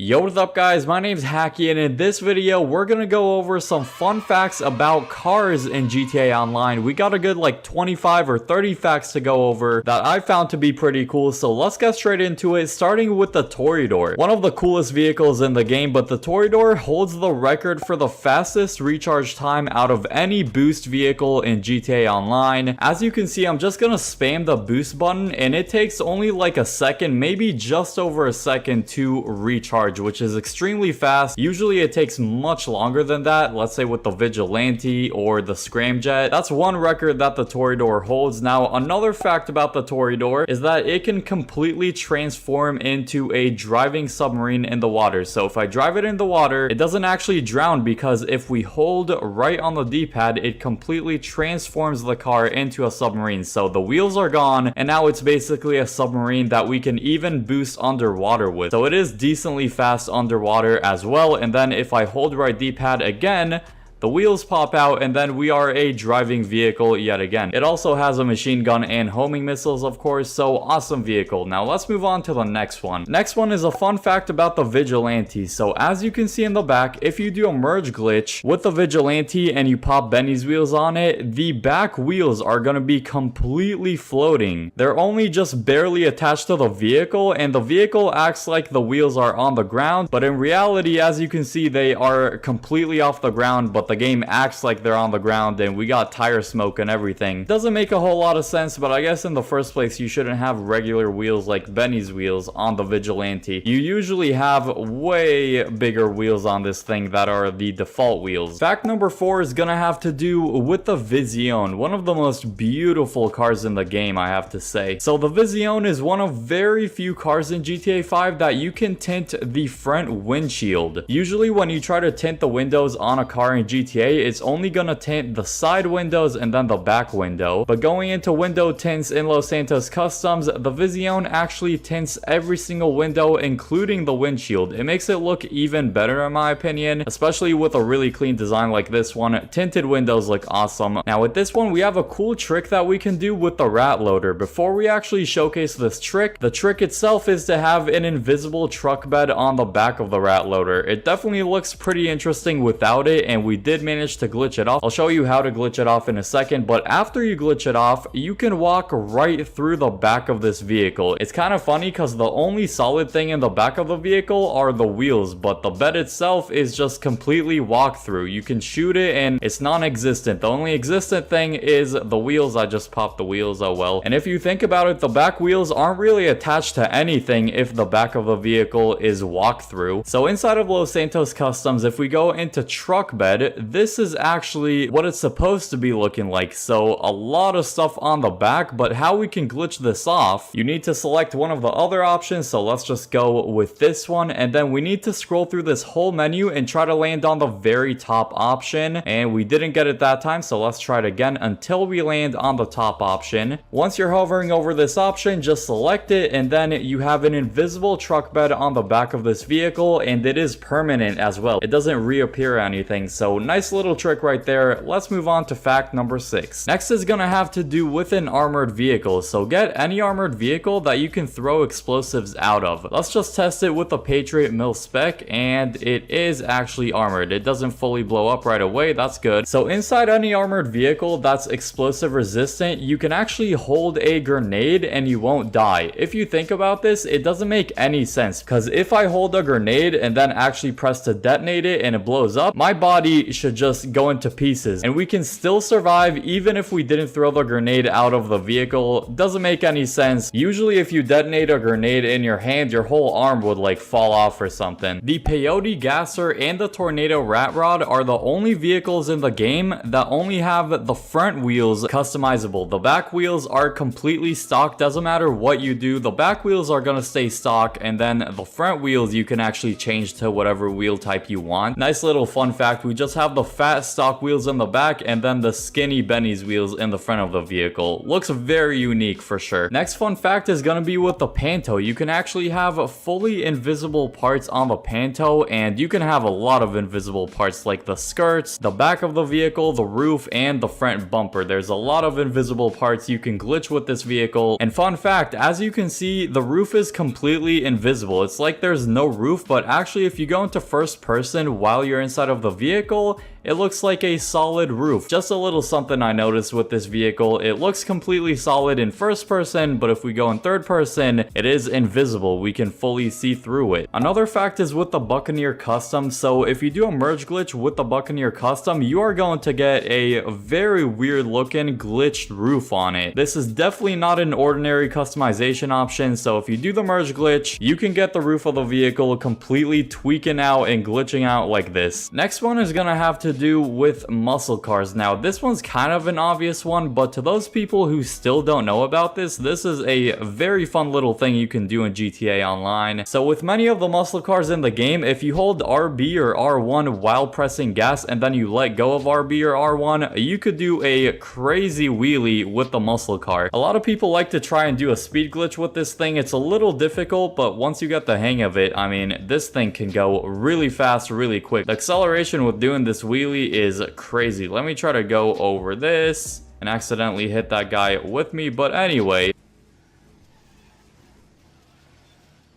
Yo, what's up guys, my name's Hakiii, and in this video we're gonna go over some fun facts about cars in GTA Online. We got a good like 25 or 30 facts to go over that I found to be pretty cool, so let's get straight into it, starting with the Toreador. One of the coolest vehicles in the game, but the Toreador holds the record for the fastest recharge time out of any boost vehicle in GTA Online. As you can see, I'm just gonna spam the boost button and it takes only like a second, maybe just over a second to recharge, which is extremely fast. Usually it takes much longer than that, let's say with the Vigilante or the Scramjet. That's one record that the Toreador holds. Now, another fact about the Toreador is that it can completely transform into a driving submarine in the water. So if I drive it in the water, it doesn't actually drown, because if we hold right on the D-pad, it completely transforms the car into a submarine. So the wheels are gone, and now it's basically a submarine that we can even boost underwater with. So it is decently fast underwater as well. And then if I hold right D-pad again, the wheels pop out, and then we are a driving vehicle yet again. It also has a machine gun and homing missiles, of course, so awesome vehicle. Now let's move on to the next one. Next one is a fun fact about the Vigilante. So as you can see in the back, if you do a merge glitch with the Vigilante and you pop Benny's wheels on it, the back wheels are going to be completely floating. They're only just barely attached to the vehicle, and the vehicle acts like the wheels are on the ground, but in reality, as you can see, they are completely off the ground, but the game acts like they're on the ground, and we got tire smoke and everything. Doesn't make a whole lot of sense, but I guess in the first place you shouldn't have regular wheels like Benny's wheels on the Vigilante. You usually have way bigger wheels on this thing that are the default wheels. Fact number 4 is gonna have to do with the Vision, one of the most beautiful cars in the game, I have to say. So the Vision is one of very few cars in GTA 5 that you can tint the front windshield. Usually when you try to tint the windows on a car in GTA, it's only gonna tint the side windows and then the back window. But going into window tints in Los Santos Customs, the Vision actually tints every single window, including the windshield. It makes it look even better in my opinion, especially with a really clean design like this one. Tinted windows look awesome. Now with this one, we have a cool trick that we can do with the rat loader. Before we actually showcase this trick, the trick itself is to have an invisible truck bed on the back of the rat loader. It definitely looks pretty interesting without it, and we did manage to glitch it off. I'll show you how to glitch it off in a second, but after you glitch it off, you can walk right through the back of this vehicle. It's kind of funny because the only solid thing in the back of the vehicle are the wheels, but the bed itself is just completely walk through. You can shoot it and it's non-existent. The only existent thing is the wheels. I just popped the wheels, oh well. And if you think about it, the back wheels aren't really attached to anything if the back of the vehicle is walk through. So inside of Los Santos Customs, if we go into truck bed, this is actually what it's supposed to be looking like. So a lot of stuff on the back, but how we can glitch this off, you need to select one of the other options. So let's just go with this one, and then we need to scroll through this whole menu and try to land on the very top option, and we didn't get it that time, so let's try it again until we land on the top option. Once you're hovering over this option, just select it, and then you have an invisible truck bed on the back of this vehicle, and it is permanent as well. It doesn't reappear or anything, so nice little trick right there. Let's move on to fact number 6. Next is gonna have to do with an armored vehicle. So get any armored vehicle that you can throw explosives out of. Let's just test it with the Patriot Mil Spec, and it is actually armored. It doesn't fully blow up right away, that's good. So inside any armored vehicle that's explosive resistant, you can actually hold a grenade and you won't die. If you think about this, it doesn't make any sense, because if I hold a grenade and then actually press to detonate it and it blows up, my body should just go into pieces, and we can still survive even if we didn't throw the grenade out of the vehicle. Doesn't make any sense. Usually if you detonate a grenade in your hand, your whole arm would like fall off or something. The Peyote Gasser and the Tornado Rat Rod are the only vehicles in the game that only have the front wheels customizable. The back wheels are completely stock. Doesn't matter what you do, the back wheels are gonna stay stock, and then the front wheels you can actually change to whatever wheel type you want. Nice little fun fact. We just have have the fat stock wheels in the back and then the skinny Benny's wheels in the front of the vehicle. Looks very unique for sure. Next fun fact is gonna be with the Panto. You can actually have fully invisible parts on the Panto, and you can have a lot of invisible parts like the skirts, the back of the vehicle, the roof, and the front bumper. There's a lot of invisible parts you can glitch with this vehicle. And fun fact, as you can see, the roof is completely invisible. It's like there's no roof, but actually if you go into first person while you're inside of the vehicle, it looks like a solid roof. Just a little something I noticed with this vehicle. It looks completely solid in first person, but if we go in third person, it is invisible. We can fully see through it. Another fact is with the Buccaneer Custom. So if you do a merge glitch with the Buccaneer Custom, you are going to get a very weird looking glitched roof on it. This is definitely not an ordinary customization option. So if you do the merge glitch, you can get the roof of the vehicle completely tweaking out and glitching out like this. Next one is gonna have to do with muscle cars. Now this one's kind of an obvious one, but to those people who still don't know about this, this is a very fun little thing you can do in GTA Online. So with many of the muscle cars in the game, if you hold RB or R1 while pressing gas and then you let go of RB or R1, you could do a crazy wheelie with the muscle car. A lot of people like to try and do a speed glitch with this thing. It's a little difficult, but once you get the hang of it, I mean, this thing can go really fast, really quick. The acceleration with doing this wheelie is crazy. Let me try to go over this and accidentally hit that guy with me, but anyway.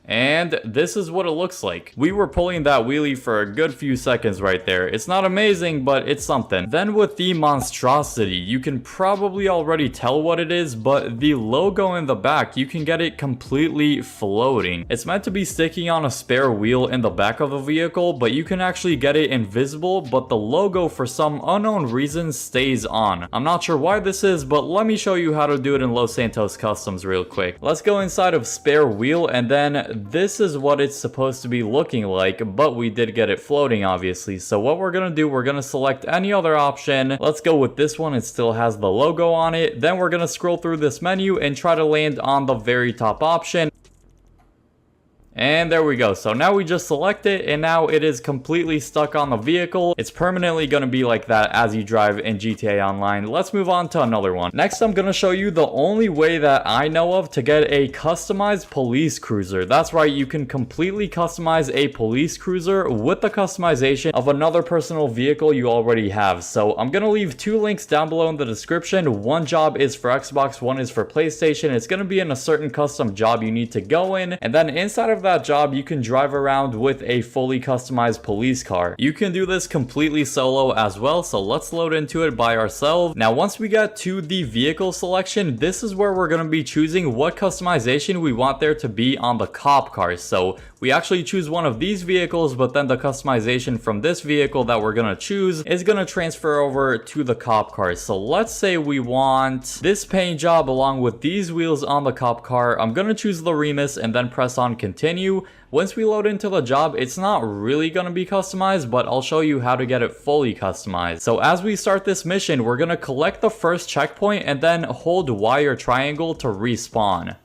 And this is what it looks like. We were pulling that wheelie for a good few seconds right there. It's not amazing, but it's something. Then with the monstrosity, you can probably already tell what it is, but the logo in the back, you can get it completely floating. It's meant to be sticking on a spare wheel in the back of the vehicle, but you can actually get it invisible, but the logo for some unknown reason stays on. I'm not sure why this is, but let me show you how to do it in Los Santos Customs real quick. Let's go inside of spare wheel, and then this is what it's supposed to be looking like, but we did get it floating obviously. So what we're gonna do, we're gonna select any other option. Let's go with this one. It still has the logo on it. Then we're gonna scroll through this menu and try to land on the very top option. And there we go. So now we just select it, and now it is completely stuck on the vehicle. It's permanently going to be like that as you drive in GTA Online. Let's move on to another one. Next, I'm going to show you the only way that I know of to get a customized police cruiser. That's right, you can completely customize a police cruiser with the customization of another personal vehicle you already have. So I'm going to leave two links down below in the description. One job is for Xbox, one is for PlayStation. It's going to be in a certain custom job you need to go in, and then inside of that job you can drive around with a fully customized police car. You can do this completely solo as well, so let's load into it by ourselves. Now once we get to the vehicle selection, this is where we're going to be choosing what customization we want there to be on the cop car. So we actually choose one of these vehicles, but then the customization from this vehicle that we're going to choose is going to transfer over to the cop car. So let's say we want this paint job along with these wheels on the cop car. I'm going to choose the Remus and then press on continue. Once we load into the job, it's not really going to be customized, but I'll show you how to get it fully customized. So as we start this mission, we're going to collect the first checkpoint and then hold Y or triangle to respawn.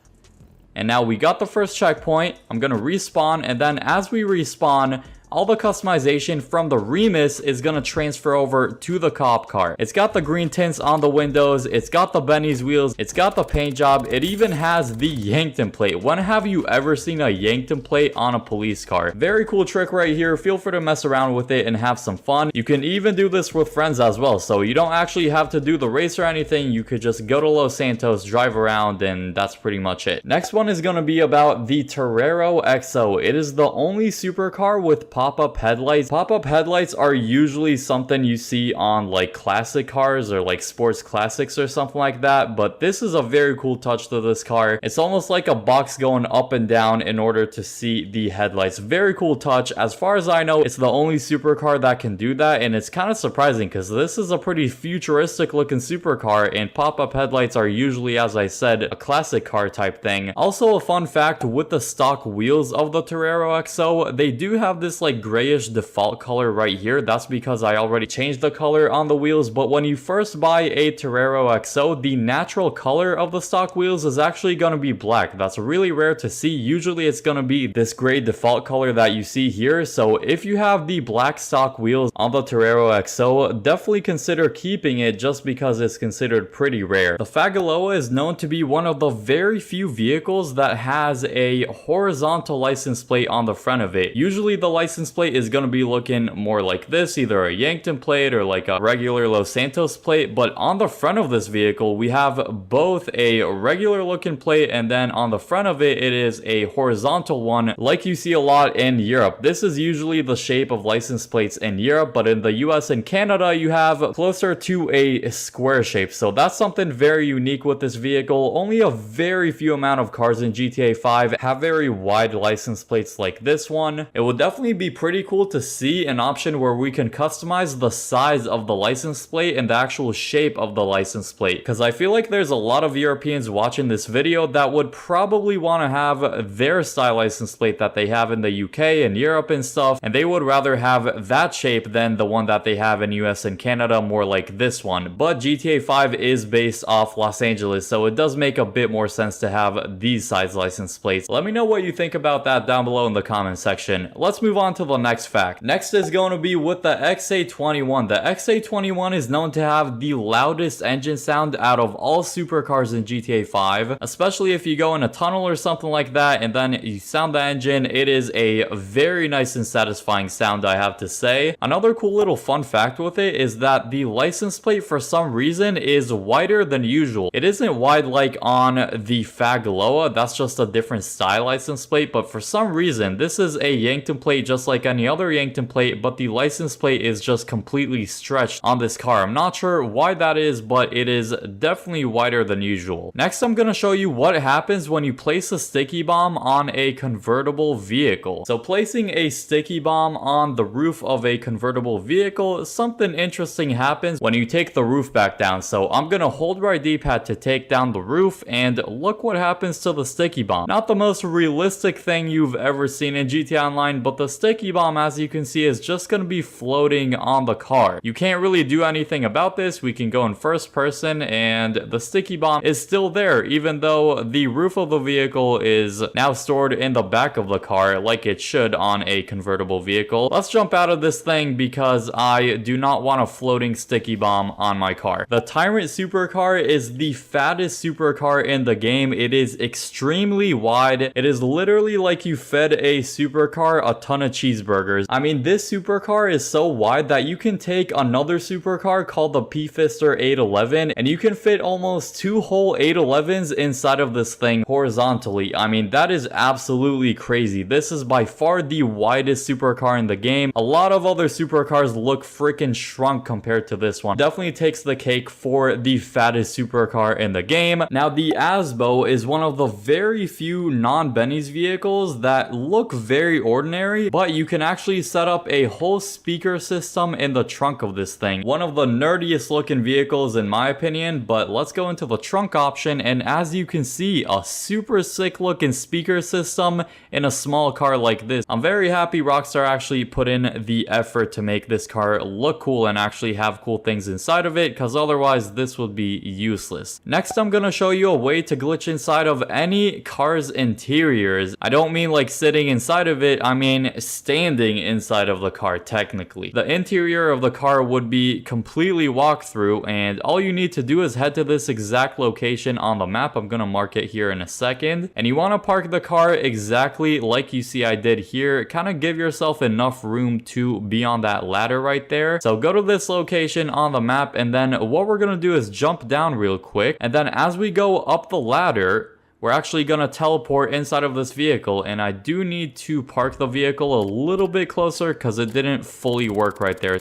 And now we got the first checkpoint. I'm going to respawn, and then as we respawn, all the customization from the Remus is going to transfer over to the cop car. It's got the green tints on the windows, it's got the Benny's wheels, it's got the paint job, it even has the Yankton plate. When have you ever seen a Yankton plate on a police car? Very cool trick right here. Feel free to mess around with it and have some fun. You can even do this with friends as well, so you don't actually have to do the race or anything. You could just go to Los Santos, drive around, and that's pretty much it. Next one is going to be about the Torero XO. It is the only supercar with pop-up headlights. Pop-up headlights are usually something you see on like classic cars or like sports classics or something like that, but this is a very cool touch to this car. It's almost like a box going up and down in order to see the headlights. Very cool touch. As far as I know, it's the only supercar that can do that, and it's kind of surprising because this is a pretty futuristic looking supercar, and pop-up headlights are usually, as I said, a classic car type thing. Also, a fun fact with the stock wheels of the Torero XO, they do have this like like grayish default color right here. That's because I already changed the color on the wheels. But when you first buy a Torero XO, the natural color of the stock wheels is actually going to be black. That's really rare to see. Usually it's going to be this gray default color that you see here. So if you have the black stock wheels on the Torero XO, definitely consider keeping it just because it's considered pretty rare. The Fagaloa is known to be one of the very few vehicles that has a horizontal license plate on the front of it. Usually the license plate is going to be looking more like this, either a Yankton plate or like a regular Los Santos plate, but on the front of this vehicle we have both a regular looking plate and then on the front of it, it is a horizontal one like you see a lot in Europe. This is usually the shape of license plates in Europe, but in the US and Canada you have closer to a square shape. So that's something very unique with this vehicle. Only a very few amount of cars in GTA 5 have very wide license plates like this one. It would definitely be pretty cool to see an option where we can customize the size of the license plate and the actual shape of the license plate, because I feel like there's a lot of Europeans watching this video that would probably want to have their style license plate that they have in the UK and Europe and stuff, and they would rather have that shape than the one that they have in US and Canada, more like this one. But GTA 5 is based off Los Angeles, so it does make a bit more sense to have these size license plates. Let me know what you think about that down below in the comment section. Let's move on to the next fact. Next is going to be with the XA21. The XA21 is known to have the loudest engine sound out of all supercars in GTA 5, especially if you go in a tunnel or something like that and then you sound the engine. It is a very nice and satisfying sound, I have to say. Another cool little fun fact with it is that the license plate for some reason is wider than usual. It isn't wide like on the Fagaloa, that's just a different style license plate, but for some reason this is a Yankton plate just like any other Yankton plate, but the license plate is just completely stretched on this car. I'm not sure why that is, but it is definitely wider than usual. Next, I'm gonna show you what happens when you place a sticky bomb on a convertible vehicle. So placing a sticky bomb on the roof of a convertible vehicle, something interesting happens when you take the roof back down. So I'm gonna hold right D-pad to take down the roof, and look what happens to the sticky bomb. Not the most realistic thing you've ever seen in GTA Online, but the sticky bomb, as you can see, is just gonna be floating on the car. You can't really do anything about this. We can go in first person and the sticky bomb is still there, even though the roof of the vehicle is now stored in the back of the car like it should on a convertible vehicle. Let's jump out of this thing because I do not want a floating sticky bomb on my car. The Tyrant supercar is the fattest supercar in the game. It is extremely wide. It is literally like you fed a supercar a ton of cheeseburgers. I mean, this supercar is so wide that you can take another supercar called the P-Fister 811 and you can fit almost 2 whole 811s inside of this thing horizontally. I mean, that is absolutely crazy. This is by far the widest supercar in the game. A lot of other supercars look freaking shrunk compared to this one. Definitely takes the cake for the fattest supercar in the game. Now, the Asbo is one of the very few non-Benny's vehicles that look very ordinary, but you can actually set up a whole speaker system in the trunk of this thing. One of the nerdiest looking vehicles in my opinion, but let's go into the trunk option, and as you can see, a super sick looking speaker system in a small car like this. I'm very happy Rockstar actually put in the effort to make this car look cool and actually have cool things inside of it, because otherwise this would be useless. Next, I'm gonna show you a way to glitch inside of any car's interiors. I don't mean like sitting inside of it, I mean standing inside of the car technically. The interior of the car would be completely walked through, and all you need to do is head to this exact location on the map. I'm gonna mark it here in a second, and you want to park the car exactly like you see I did here. Kind of give yourself enough room to be on that ladder right there. So go to this location on the map, and then what we're gonna do is jump down real quick, and then as we go up the ladder, we're actually gonna teleport inside of this vehicle. And I do need to park the vehicle a little bit closer because it didn't fully work right there.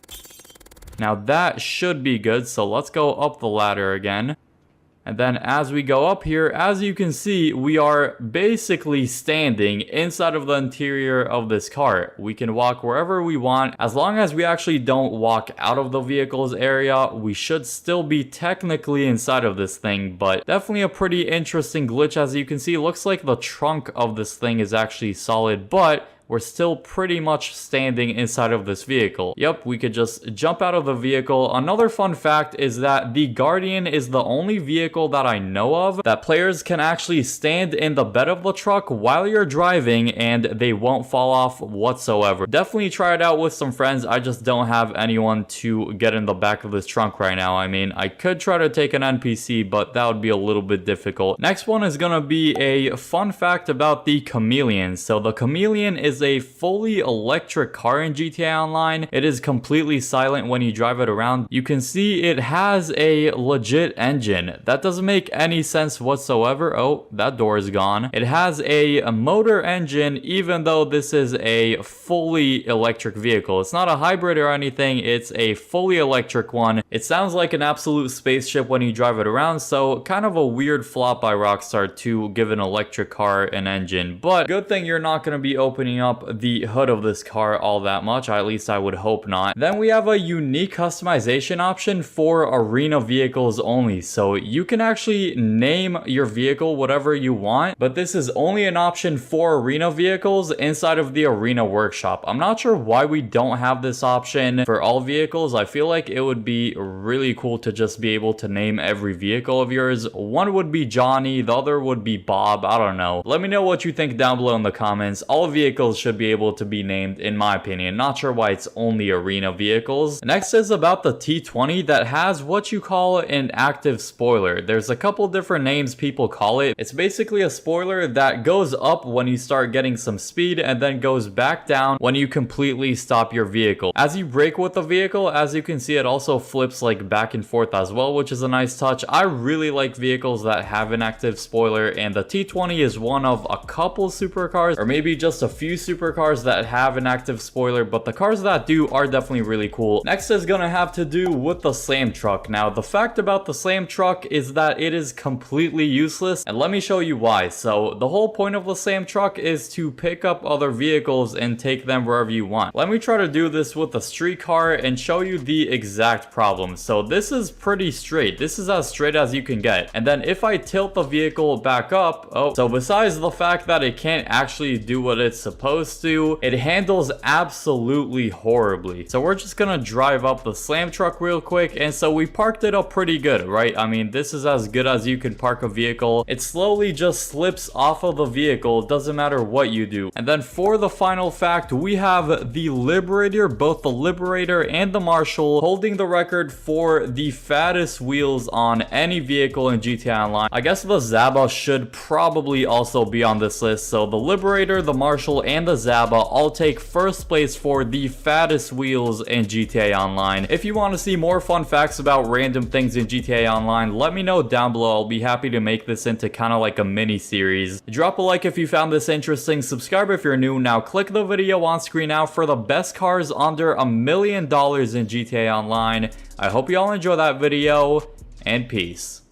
Now that should be good, so let's go up the ladder again. And then as we go up here, as you can see, we are basically standing inside of the interior of this car. We can walk wherever we want. As long as we actually don't walk out of the vehicle's area, we should still be technically inside of this thing, but definitely a pretty interesting glitch. As you can see, it looks like the trunk of this thing is actually solid, but we're still pretty much standing inside of this vehicle. Yep, we could just jump out of the vehicle. Another fun fact is that the Guardian is the only vehicle that I know of that players can actually stand in the bed of the truck while you're driving and they won't fall off whatsoever. Definitely try it out with some friends. I just don't have anyone to get in the back of this trunk right now. I mean, I could try to take an NPC, but that would be a little bit difficult. Next one is gonna be a fun fact about the Chameleon. So the Chameleon is a fully electric car in GTA Online. It is completely silent when you drive it around. You can see it has a legit engine. That doesn't make any sense whatsoever. Oh, that door is gone. It has a motor engine, even though this is a fully electric vehicle. It's not a hybrid or anything. It's a fully electric one. It sounds like an absolute spaceship when you drive it around, so kind of a weird flop by Rockstar to give an electric car an engine. But good thing you're not going to be opening up the hood of this car all that much. At least I would hope not. Then we have a unique customization option for arena vehicles only. So you can actually name your vehicle whatever you want, but this is only an option for arena vehicles inside of the arena workshop. I'm not sure why we don't have this option for all vehicles. I feel like it would be really cool to just be able to name every vehicle of yours. One would be Johnny, the other would be Bob. I don't know. Let me know what you think down below in the comments. All vehicles should be able to be named, in my opinion. Not sure why it's only arena vehicles. Next is about the T20 that has what you call an active spoiler. There's a couple different names people call it. It's basically a spoiler that goes up when you start getting some speed and then goes back down when you completely stop your vehicle. As you brake with the vehicle, as you can see, it also flips like back and forth as well, which is a nice touch. I really like vehicles that have an active spoiler, and the T20 is one of a couple supercars, or maybe just a few supercars that have an active spoiler, but the cars that do are definitely really cool. Next is gonna have to do with the slam truck. Now, the fact about the slam truck is that it is completely useless, and let me show you why. So the whole point of the slam truck is to pick up other vehicles and take them wherever you want. Let me try to do this with a street car and show you the exact problem. So this is pretty straight. This is as straight as you can get. And then if I tilt the vehicle back up, so besides the fact that it can't actually do what it's supposed to, it handles absolutely horribly. So we're just gonna drive up the slam truck real quick. And so we parked it up pretty good, right? I mean, this is as good as you can park a vehicle. It slowly just slips off of the vehicle. It doesn't matter what you do. And then for the final fact, we have the Liberator, both the Liberator and the Marshall, holding the record for the fattest wheels on any vehicle in GTA Online. I guess the Zaba should probably also be on this list. So the Liberator, the Marshall, and the Zaba all take first place for the fattest wheels in GTA Online. If you want to see more fun facts about random things in GTA Online, let me know down below. I'll be happy to make this into kind of like a mini series. Drop a like if you found this interesting, subscribe if you're new. Now click the video on screen now for the best cars under $1 million in GTA Online. I hope you all enjoy that video, and peace.